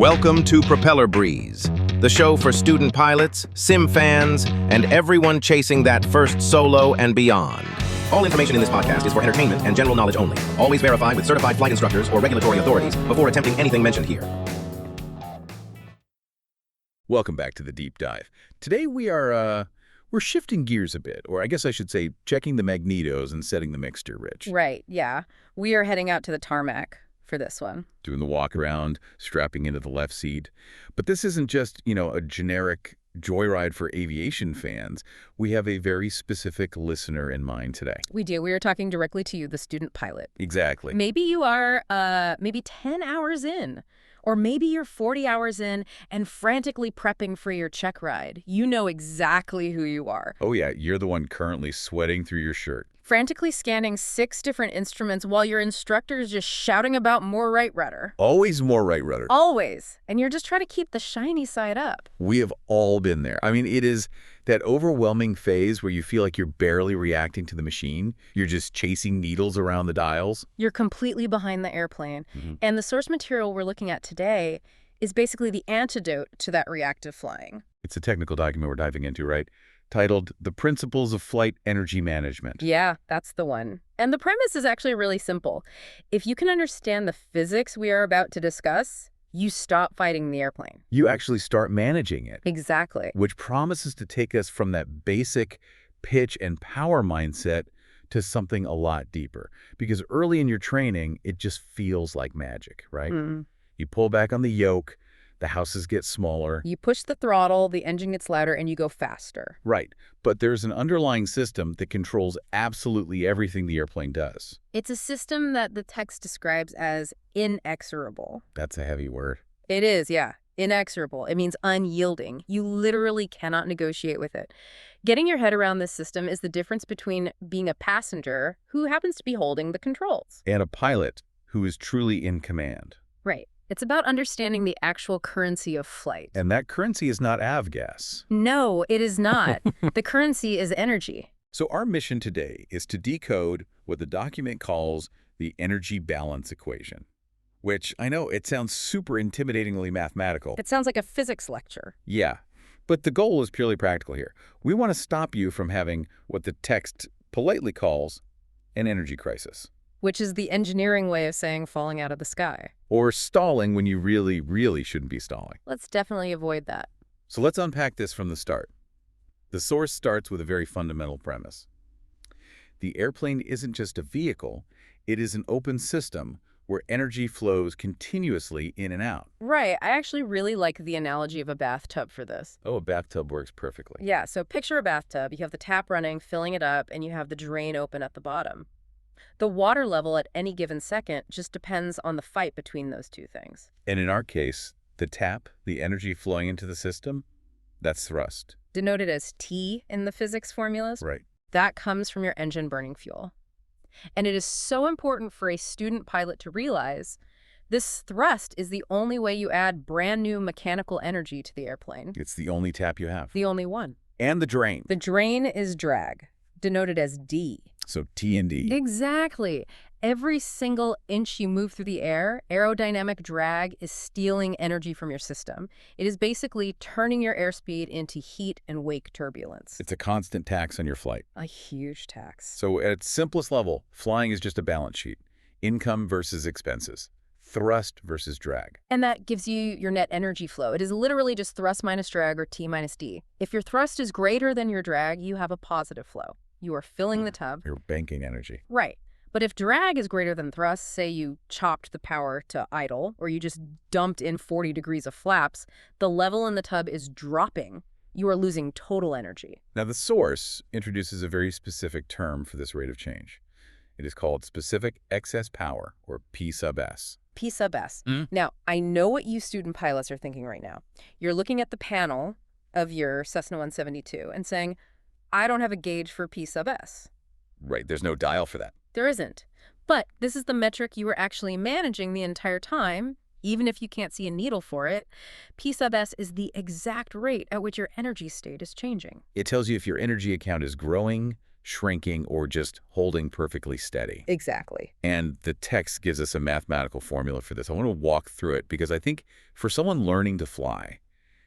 Welcome to Propeller Breeze, the show for student pilots, sim fans, and everyone chasing that first solo and beyond. All information in this podcast is for entertainment and general knowledge only. Always verify with certified flight instructors or regulatory authorities before attempting anything mentioned here. Welcome back to the deep dive. Today we're shifting gears a bit, or I guess I should say checking the magnetos and setting the mixture, Rich. Right, yeah. We are heading out to the tarmac for this one. Doing the walk around, strapping into the left seat. But this isn't just, a generic joyride for aviation fans. We have a very specific listener in mind today. We do. We are talking directly to you, the student pilot. Exactly. Maybe you are maybe 10 hours in, or maybe you're 40 hours in and frantically prepping for your check ride. You know exactly who you are. Oh yeah, you're the one currently sweating through your shirt. Frantically scanning 6 different instruments while your instructor is just shouting about more right rudder. Always more right rudder. Always. And you're just trying to keep the shiny side up. We have all been there. I mean, it is that overwhelming phase where you feel like you're barely reacting to the machine. You're just chasing needles around the dials. You're completely behind the airplane. And the source material we're looking at today is basically the antidote to that reactive flying. It's a technical document we're diving into, right? Titled The Principles of Flight Energy Management. Yeah, that's the one. And the premise is actually really simple. If you can understand the physics we are about to discuss, you stop fighting the airplane. You actually start managing it. Exactly. Which promises to take us from that basic pitch and power mindset to something a lot deeper. Because early in your training, it just feels like magic, right? You pull back on the yoke, the houses get smaller. You push the throttle, the engine gets louder, and you go faster. Right. But there's an underlying system that controls absolutely everything the airplane does. It's a system that the text describes as inexorable. That's a heavy word. It is, yeah. Inexorable. It means unyielding. You literally cannot negotiate with it. Getting your head around this system is the difference between being a passenger who happens to be holding the controls and a pilot who is truly in command. Right. It's about understanding the actual currency of flight. And that currency is not avgas. No, it is not. The currency is energy. So our mission today is to decode what the document calls the energy balance equation, which I know it sounds super intimidatingly mathematical. It sounds like a physics lecture. Yeah, but the goal is purely practical here. We want to stop you from having what the text politely calls an energy crisis. Which is the engineering way of saying falling out of the sky. Or stalling when you really, really shouldn't be stalling. Let's definitely avoid that. So let's unpack this from the start. The source starts with a very fundamental premise. The airplane isn't just a vehicle, it is an open system where energy flows continuously in and out. Right. I actually really like the analogy of a bathtub for this. Oh, a bathtub works perfectly. Yeah, so picture a bathtub. You have the tap running, filling it up, and you have the drain open at the bottom. The water level at any given second just depends on the fight between those two things. And in our case, the tap, the energy flowing into the system, that's thrust. Denoted as T in the physics formulas. Right. That comes from your engine burning fuel. And it is so important for a student pilot to realize this thrust is the only way you add brand new mechanical energy to the airplane. It's the only tap you have. The only one. And the drain. The drain is drag, denoted as D. So T and D. Exactly. Every single inch you move through the air, aerodynamic drag is stealing energy from your system. It is basically turning your airspeed into heat and wake turbulence. It's a constant tax on your flight. A huge tax. So at its simplest level, flying is just a balance sheet. Income versus expenses. Thrust versus drag. And that gives you your net energy flow. It is literally just thrust minus drag or T minus D. If your thrust is greater than your drag, you have a positive flow. You are filling the tub. You're banking energy. Right. But if drag is greater than thrust, say you chopped the power to idle, or you just dumped in 40 degrees of flaps, the level in the tub is dropping. You are losing total energy. Now, the source introduces a very specific term for this rate of change. It is called specific excess power, or P sub S. P sub S. Now, I know what you student pilots are thinking right now. You're looking at the panel of your Cessna 172 and saying, I don't have a gauge for P sub S. Right, there's no dial for that. There isn't. But this is the metric you were actually managing the entire time, even if you can't see a needle for it. P sub S is the exact rate at which your energy state is changing. It tells you if your energy account is growing, shrinking, or just holding perfectly steady. Exactly. And the text gives us a mathematical formula for this. I want to walk through it because I think for someone learning to fly,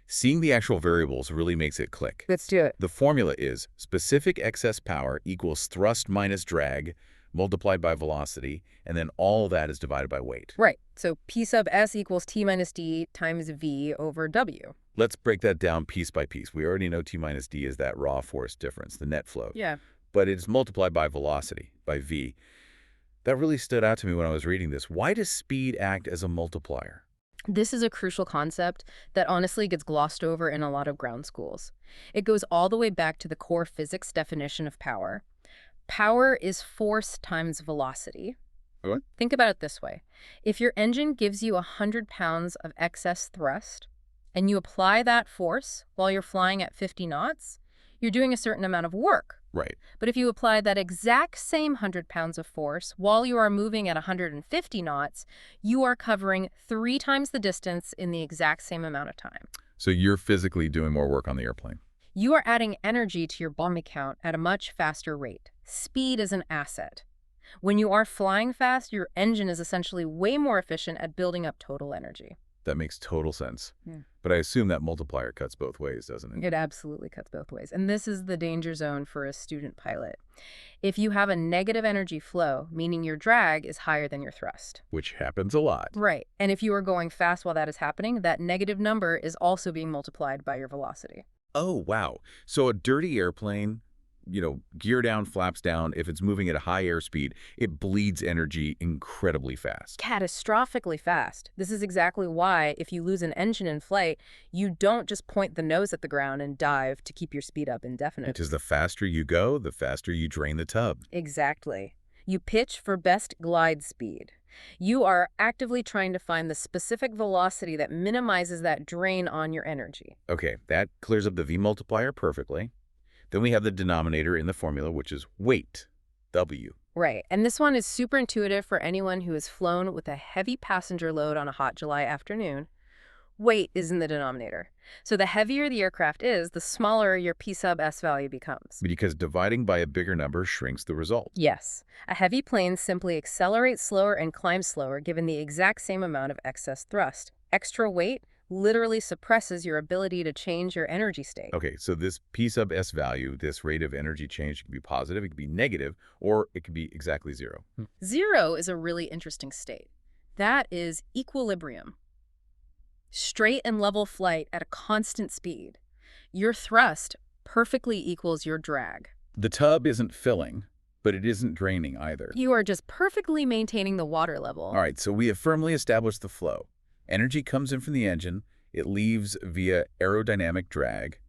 seeing the actual variables really makes it click. Let's do it. The formula is specific excess power equals thrust minus drag multiplied by velocity, and then all that is divided by weight. Right. So P sub S equals T minus D times V over W. Let's break that down piece by piece. We already know T minus D is that raw force difference, the net flow. Yeah. But it's multiplied by velocity, by V. That really stood out to me when I was reading this. Why does speed act as a multiplier? This is a crucial concept that honestly gets glossed over in a lot of ground schools. It goes all the way back to the core physics definition of power. Power is force times velocity. Okay. Think about it this way. If your engine gives you 100 pounds of excess thrust, and you apply that force while you're flying at 50 knots, you're doing a certain amount of work. Right. But if you apply that exact same 100 pounds of force while you are moving at 150 knots, you are covering 3 times the distance in the exact same amount of time. So you're physically doing more work on the airplane. You are adding energy to your body count at a much faster rate. Speed is an asset. When you are flying fast, your engine is essentially way more efficient at building up total energy. That makes total sense. Yeah. But I assume that multiplier cuts both ways, doesn't it? It absolutely cuts both ways. And this is the danger zone for a student pilot. If you have a negative energy flow, meaning your drag is higher than your thrust. Which happens a lot. Right. And if you are going fast while that is happening, that negative number is also being multiplied by your velocity. Oh, wow. So a dirty airplane, gear down, flaps down, if it's moving at a high airspeed, it bleeds energy incredibly fast. Catastrophically fast. This is exactly why, if you lose an engine in flight, you don't just point the nose at the ground and dive to keep your speed up indefinitely. Because the faster you go, the faster you drain the tub. Exactly. You pitch for best glide speed. You are actively trying to find the specific velocity that minimizes that drain on your energy. Okay, that clears up the V multiplier perfectly. Then we have the denominator in the formula, which is weight, W. Right. And this one is super intuitive for anyone who has flown with a heavy passenger load on a hot July afternoon. Weight is in the denominator. So the heavier the aircraft is, the smaller your P sub S value becomes. Because dividing by a bigger number shrinks the result. Yes. A heavy plane simply accelerates slower and climbs slower given the exact same amount of excess thrust. Extra weight literally suppresses your ability to change your energy state. Okay, so this P sub S value, this rate of energy change, can be positive, it can be negative, or it can be exactly zero. 0 is a really interesting state. That is equilibrium. Straight and level flight at a constant speed. Your thrust perfectly equals your drag. The tub isn't filling, but it isn't draining either. You are just perfectly maintaining the water level. All right, so we have firmly established the flow. Energy comes in from the engine, it leaves via aerodynamic drag,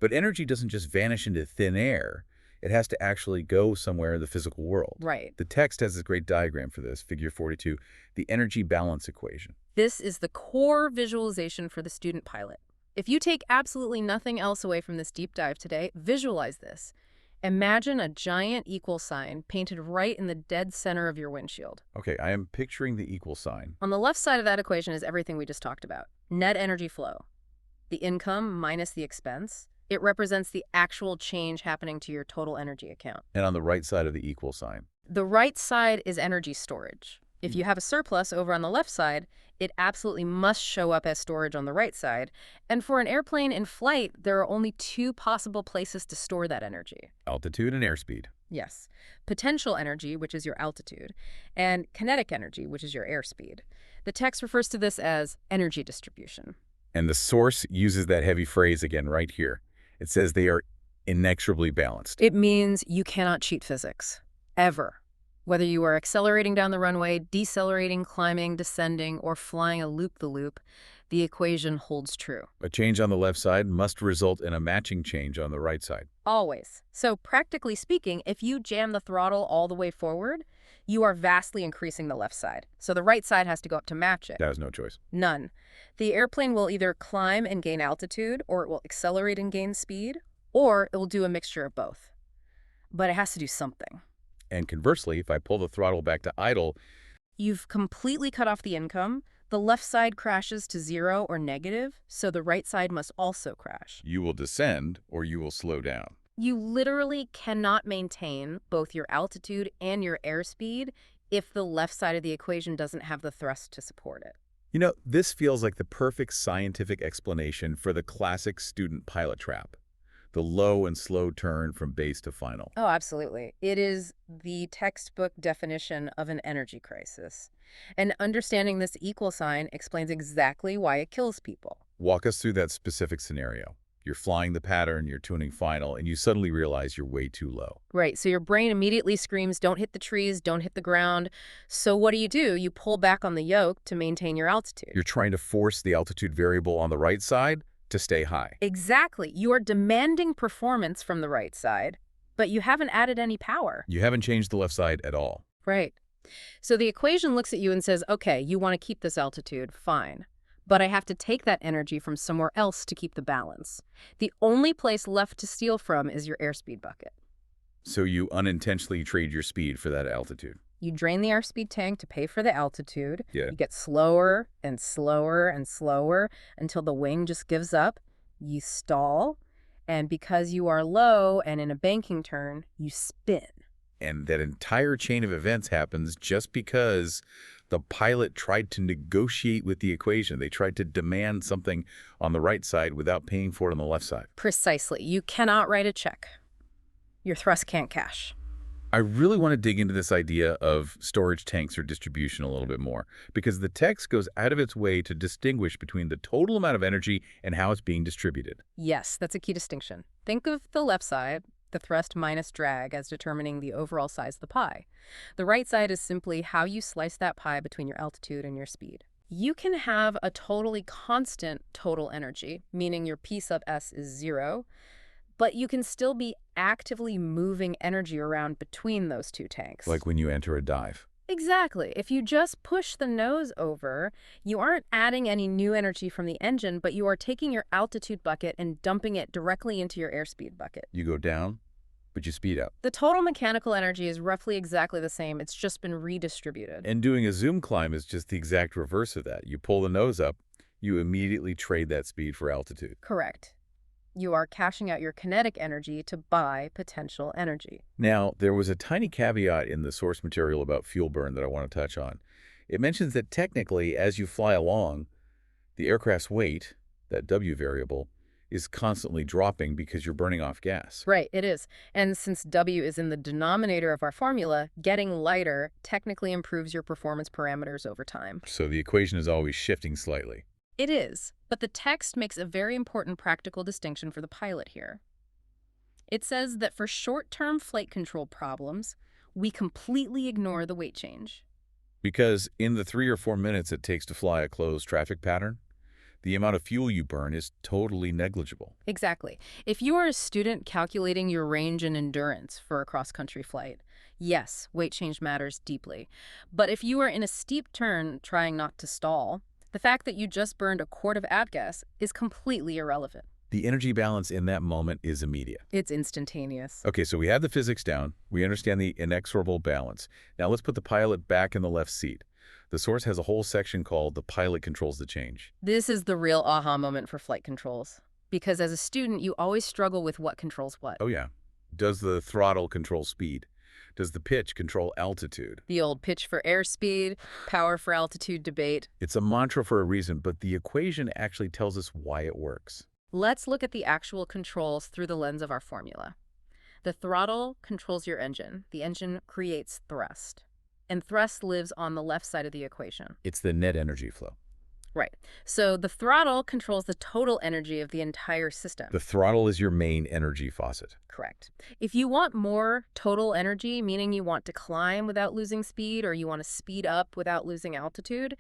but energy doesn't just vanish into thin air. It has to actually go somewhere in the physical world. Right. The text has this great diagram for this, figure 42, the energy balance equation. This is the core visualization for the student pilot. If you take absolutely nothing else away from this deep dive today, visualize this. Imagine a giant equal sign painted right in the dead center of your windshield. Okay, I am picturing the equal sign. On the left side of that equation is everything we just talked about. Net energy flow. The income minus the expense. It represents the actual change happening to your total energy account. And on the right side of the equal sign. The right side is energy storage. If you have a surplus over on the left side, it absolutely must show up as storage on the right side. And for an airplane in flight, there are only 2 possible places to store that energy. Altitude and airspeed. Yes. Potential energy, which is your altitude, and kinetic energy, which is your airspeed. The text refers to this as energy distribution. And the source uses that heavy phrase again right here. It says they are inexorably balanced. It means you cannot cheat physics. Ever. Whether you are accelerating down the runway, decelerating, climbing, descending, or flying a loop-the-loop, the equation holds true. A change on the left side must result in a matching change on the right side. Always. So practically speaking, if you jam the throttle all the way forward, you are vastly increasing the left side. So the right side has to go up to match it. That has no choice. None. The airplane will either climb and gain altitude, or it will accelerate and gain speed, or it will do a mixture of both. But it has to do something. And conversely, if I pull the throttle back to idle, You've completely cut off the income. The left side crashes to 0 or negative, so the right side must also crash. you will descend or you will slow down. You literally cannot maintain both your altitude and your airspeed if the left side of the equation doesn't have the thrust to support it. You know, this feels like the perfect scientific explanation for the classic student pilot trap, the low and slow turn from base to final. Oh, absolutely. It is the textbook definition of an energy crisis. And understanding this equal sign explains exactly why it kills people. Walk us through that specific scenario. You're flying the pattern, you're tuning final, and you suddenly realize you're way too low. Right, so your brain immediately screams, don't hit the trees, don't hit the ground. So what do? You pull back on the yoke to maintain your altitude. You're trying to force the altitude variable on the right side to stay high. Exactly. You are demanding performance from the right side, but you haven't added any power. You haven't changed the left side at all. Right. So the equation looks at you and says, okay, you want to keep this altitude, fine. But I have to take that energy from somewhere else to keep the balance. The only place left to steal from is your airspeed bucket. So you unintentionally trade your speed for that altitude. You drain the airspeed tank to pay for the altitude. Yeah. You get slower and slower and slower until the wing just gives up. You stall. And because you are low and in a banking turn, you spin. And that entire chain of events happens just because the pilot tried to negotiate with the equation. They tried to demand something on the right side without paying for it on the left side. Precisely. You cannot write a check. Your thrust can't cash. I really want to dig into this idea of storage tanks or distribution a little bit more, because the text goes out of its way to distinguish between the total amount of energy and how it's being distributed. Yes, that's a key distinction. Think of the left side, the thrust minus drag, as determining the overall size of the pie. The right side is simply how you slice that pie between your altitude and your speed. You can have a totally constant total energy, meaning your P sub S is 0, but you can still be actively moving energy around between those two tanks. Like when you enter a dive. Exactly. If you just push the nose over, you aren't adding any new energy from the engine, but you are taking your altitude bucket and dumping it directly into your airspeed bucket. You go down, but you speed up. The total mechanical energy is roughly exactly the same. It's just been redistributed. And doing a zoom climb is just the exact reverse of that. You pull the nose up, you immediately trade that speed for altitude. Correct. You are cashing out your kinetic energy to buy potential energy. Now, there was a tiny caveat in the source material about fuel burn that I want to touch on. It mentions that technically, as you fly along, the aircraft's weight, that W variable, is constantly dropping because you're burning off gas. Right, it is. And since W is in the denominator of our formula, getting lighter technically improves your performance parameters over time. So the equation is always shifting slightly. It is, but the text makes a very important practical distinction for the pilot here. It says that for short-term flight control problems, we completely ignore the weight change. Because in the 3 or 4 minutes it takes to fly a closed traffic pattern, the amount of fuel you burn is totally negligible. Exactly. If you are a student calculating your range and endurance for a cross-country flight, yes, weight change matters deeply. But if you are in a steep turn trying not to stall, the fact that you just burned a quart of avgas is completely irrelevant. The energy balance in that moment is immediate. It's instantaneous. Okay, so we have the physics down. We understand the inexorable balance. Now let's put the pilot back in the left seat. The source has a whole section called "The Pilot Controls the Change." This is the real aha moment for flight controls. Because as a student, you always struggle with what controls what. Oh yeah. Does the throttle control speed? Does the pitch control altitude? The old pitch for airspeed, power for altitude debate. It's a mantra for a reason, but the equation actually tells us why it works. Let's look at the actual controls through the lens of our formula. The throttle controls your engine. The engine creates thrust. And thrust lives on the left side of the equation. It's the net energy flow. Right. So the throttle controls the total energy of the entire system. The throttle is your main energy faucet. Correct. If you want more total energy, meaning you want to climb without losing speed or you want to speed up without losing altitude,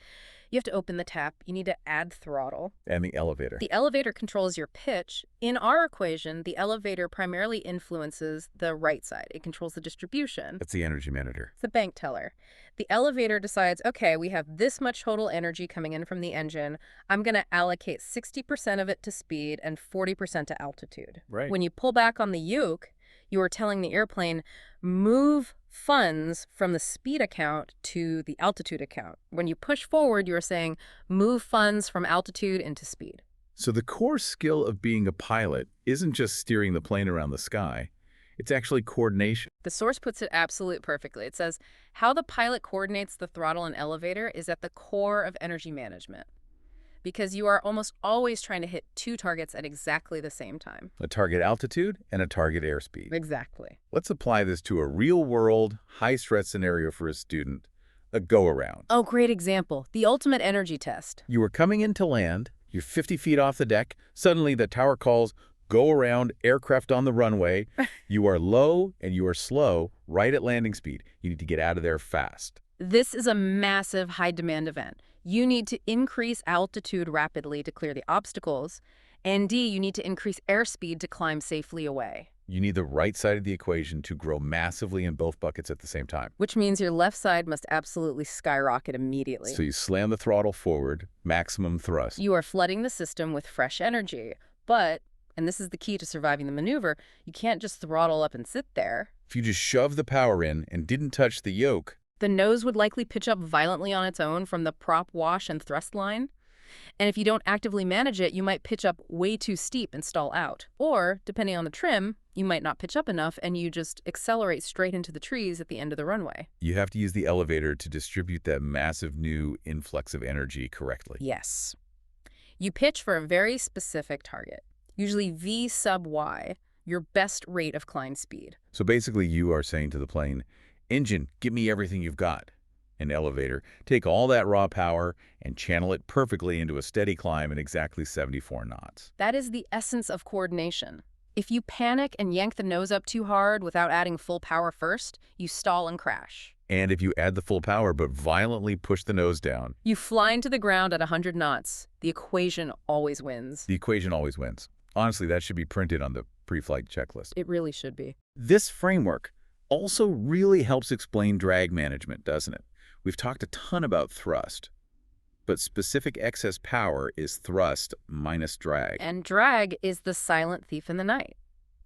you have to open the tap. You need to add throttle. And the elevator. The elevator controls your pitch. In our equation, the elevator primarily influences the right side. It controls the distribution. That's the energy manager. It's the bank teller. The elevator decides, okay, we have this much total energy coming in from the engine. I'm going to allocate 60% of it to speed and 40% to altitude. Right. When you pull back on the yoke, you are telling the airplane, move funds from the speed account to the altitude account. When you push forward, you're saying, move funds from altitude into speed. So the core skill of being a pilot isn't just steering the plane around the sky. It's actually coordination. The source puts it absolutely perfectly. It says, how the pilot coordinates the throttle and elevator is at the core of energy management, because you are almost always trying to hit two targets at exactly the same time. A target altitude and a target airspeed. Exactly. Let's apply this to a real-world, high-stress scenario for a student, a go-around. Oh, great example. The ultimate energy test. You are coming in to land, you're 50 feet off the deck, suddenly the tower calls, go around, aircraft on the runway. You are low and you are slow, right at landing speed. You need to get out of there fast. This is a massive high-demand event. You need to increase altitude rapidly to clear the obstacles, and D, you need to increase airspeed to climb safely away. You need the right side of the equation to grow massively in both buckets at the same time. Which means your left side must absolutely skyrocket immediately. So you slam the throttle forward, maximum thrust. You are flooding the system with fresh energy, but, and this is the key to surviving the maneuver, you can't just throttle up and sit there. If you just shove the power in and didn't touch the yoke, The nose would likely pitch up violently on its own from the prop wash and thrust line. And if you don't actively manage it, you might pitch up way too steep and stall out. Or, depending on the trim, you might not pitch up enough and you just accelerate straight into the trees at the end of the runway. you have to use the elevator to distribute that massive new influx of energy correctly. Yes. You pitch for a very specific target, usually V sub Y, your best rate of climb speed. So basically you are saying to the plane, engine, give me everything you've got. An elevator, take all that raw power and channel it perfectly into a steady climb at exactly 74 knots. That is the essence of coordination. If you panic and yank the nose up too hard without adding full power first, you stall and crash. And if you add the full power but violently push the nose down, You fly into the ground at 100 knots. The equation always wins. the equation always wins. Honestly, that should be printed on the pre-flight checklist. It really should be. This framework also really helps explain drag management, doesn't it? We've talked a ton about thrust, but specific excess power is thrust minus drag. And drag is the silent thief in the night.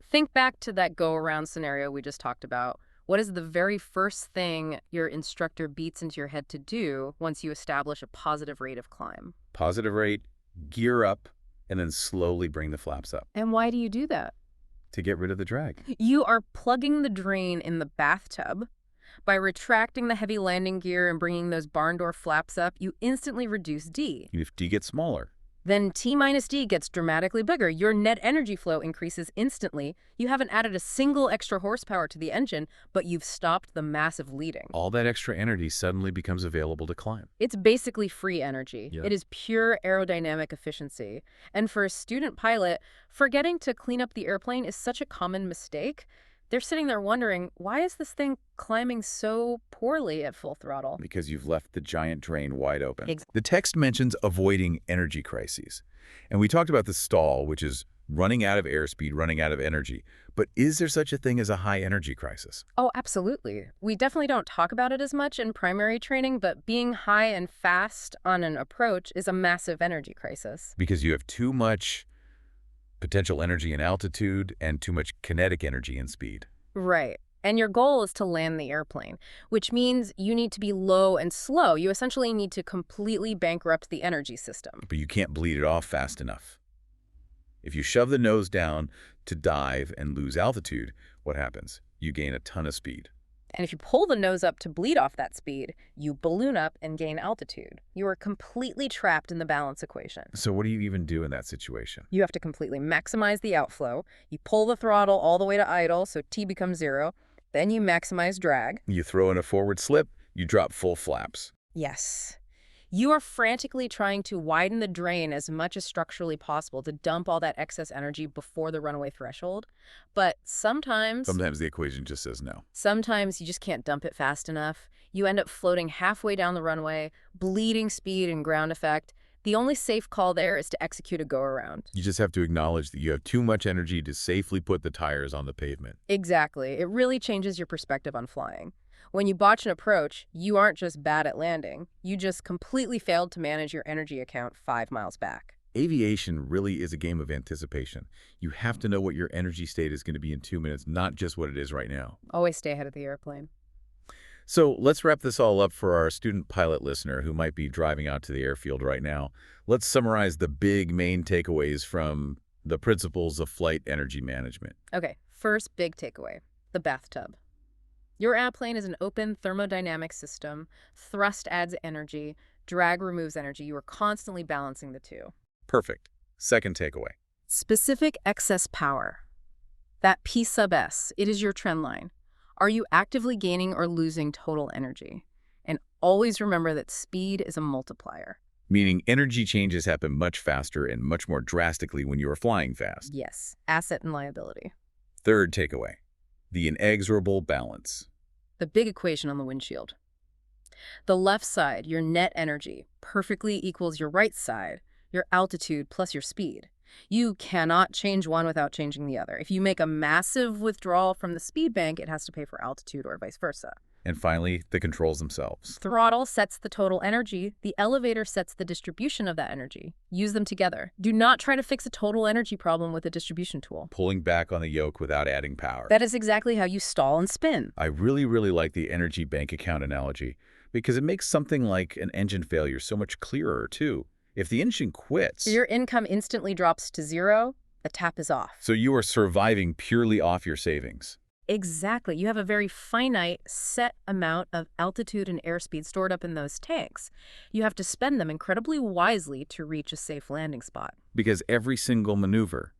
Think back to that go-around scenario we just talked about. What is the very first thing your instructor beats into your head to do once you establish a positive rate of climb? Positive rate, gear up, and then slowly bring the flaps up And why do you do that? to get rid of the drag. You are plugging the drain in the bathtub. By retracting the heavy landing gear and bringing those barn door flaps up, you instantly reduce D. If D gets smaller, Then T minus D gets dramatically bigger. Your net energy flow increases instantly. You haven't added a single extra horsepower to the engine, but you've stopped the massive leading. all that extra energy suddenly becomes available to climb. It's basically free energy. Yeah. It is pure aerodynamic efficiency. And for a student pilot, forgetting to clean up the airplane is such a common mistake. They're sitting there wondering, why is this thing climbing so poorly at full throttle? Because you've left the giant drain wide open. Ex- The text mentions avoiding energy crises. And we talked about the stall, which is running out of airspeed, running out of energy. But is there such a thing as a high energy crisis? Oh, absolutely. We definitely don't talk about it as much in primary training, but being high and fast on an approach is a massive energy crisis. Because you have too much potential energy in altitude and too much kinetic energy in speed. Right. And your goal is to land the airplane, which means you need to be low and slow. You essentially need to completely bankrupt the energy system. But you can't bleed it off fast enough. If you shove the nose down to dive and lose altitude, what happens? You gain a ton of speed. And if you pull the nose up to bleed off that speed, you balloon up and gain altitude. You are completely trapped in the balance equation. So what do you even do in that situation? You have to completely maximize the outflow. You pull the throttle all the way to idle, so T becomes 0. Then you maximize drag. You throw in a forward slip, you drop full flaps. Yes. You are frantically trying to widen the drain as much as structurally possible to dump all that excess energy before the runway threshold. But sometimes Sometimes the equation just says no. you just can't dump it fast enough. You end up floating halfway down the runway, bleeding speed and ground effect. The only safe call there is to execute a go-around. You just have to acknowledge that you have too much energy to safely put the tires on the pavement. Exactly. It really changes your perspective on flying. When you botch an approach, you aren't just bad at landing. You just completely failed to manage your energy account 5 miles back. Aviation really is a game of anticipation. You have to know what your energy state is going to be in 2 minutes, not just what it is right now. Always stay ahead of the airplane. So let's wrap this all up for our student pilot listener who might be driving out to the airfield right now. Let's summarize the big main takeaways from the principles of flight energy management. Okay, first big takeaway, the bathtub. Your airplane is an open thermodynamic system. Thrust adds energy, drag removes energy. You are constantly balancing the two. Perfect. Second takeaway. Specific excess power. That P sub S, it is your trend line. Are you actively gaining or losing total energy? And always remember that speed is a multiplier. Meaning energy changes happen much faster and much more drastically when you are flying fast. Yes, asset and liability. Third takeaway. The inexorable balance. The big equation on the windshield. The left side, your net energy, perfectly equals your right side, your altitude plus your speed. You cannot change one without changing the other. If you make a massive withdrawal from the speed bank, it has to pay for altitude or vice versa. And finally, the controls themselves. Throttle sets the total energy. The elevator sets the distribution of that energy. Use them together. Do not try to fix a total energy problem with a distribution tool. Pulling back on the yoke without adding power. That is exactly how you stall and spin. I really like the energy bank account analogy because it makes something like an engine failure so much clearer, too. If the engine quits, Your income instantly drops to zero. The tap is off. so you are surviving purely off your savings. Exactly. You have a very finite, set amount of altitude and airspeed stored up in those tanks. You have to spend them incredibly wisely to reach a safe landing spot. Because every single maneuver,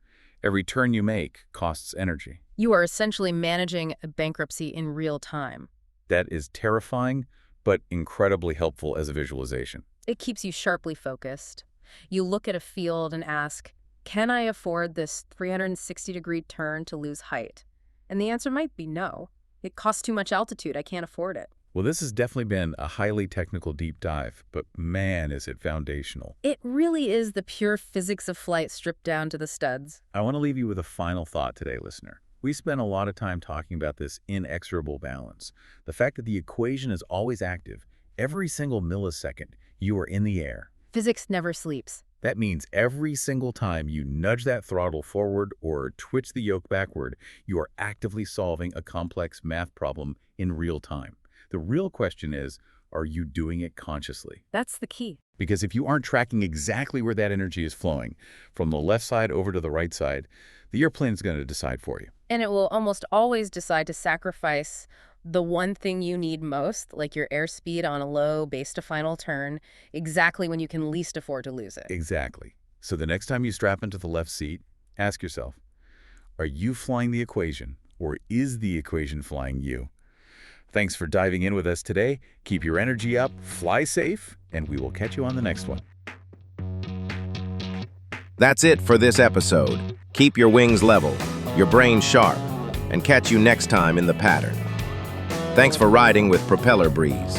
every turn you make costs energy. You are essentially managing a bankruptcy in real time. That is terrifying, but incredibly helpful as a visualization. It keeps you sharply focused. You look at a field and ask, can I afford this 360-degree turn to lose height? And the answer might be no. It costs too much altitude. I can't afford it. Well, this has definitely been a highly technical deep dive, but man, is it foundational. It really is the pure physics of flight stripped down to the studs. I want to leave you with a final thought today, listener. We spent a lot of time talking about this inexorable balance. The fact that the equation is always active. Every single millisecond, you are in the air. Physics never sleeps. That means every single time you nudge that throttle forward or twitch the yoke backward, you are actively solving a complex math problem in real time. The real question is, are you doing it consciously? That's the key. Because if you aren't tracking exactly where that energy is flowing, from the left side over to the right side, the airplane is going to decide for you. And it will almost always decide to sacrifice the one thing you need most, like your airspeed on a low base to final turn, exactly when you can least afford to lose it. Exactly. So the next time you strap into the left seat, ask yourself, are you flying the equation, or is the equation flying you? Thanks for diving in with us today. Keep your energy up, fly safe, and we will catch you on the next one. That's it for this episode. Keep your wings level, your brain sharp, and catch you next time in the pattern. Thanks for riding with Propeller Breeze.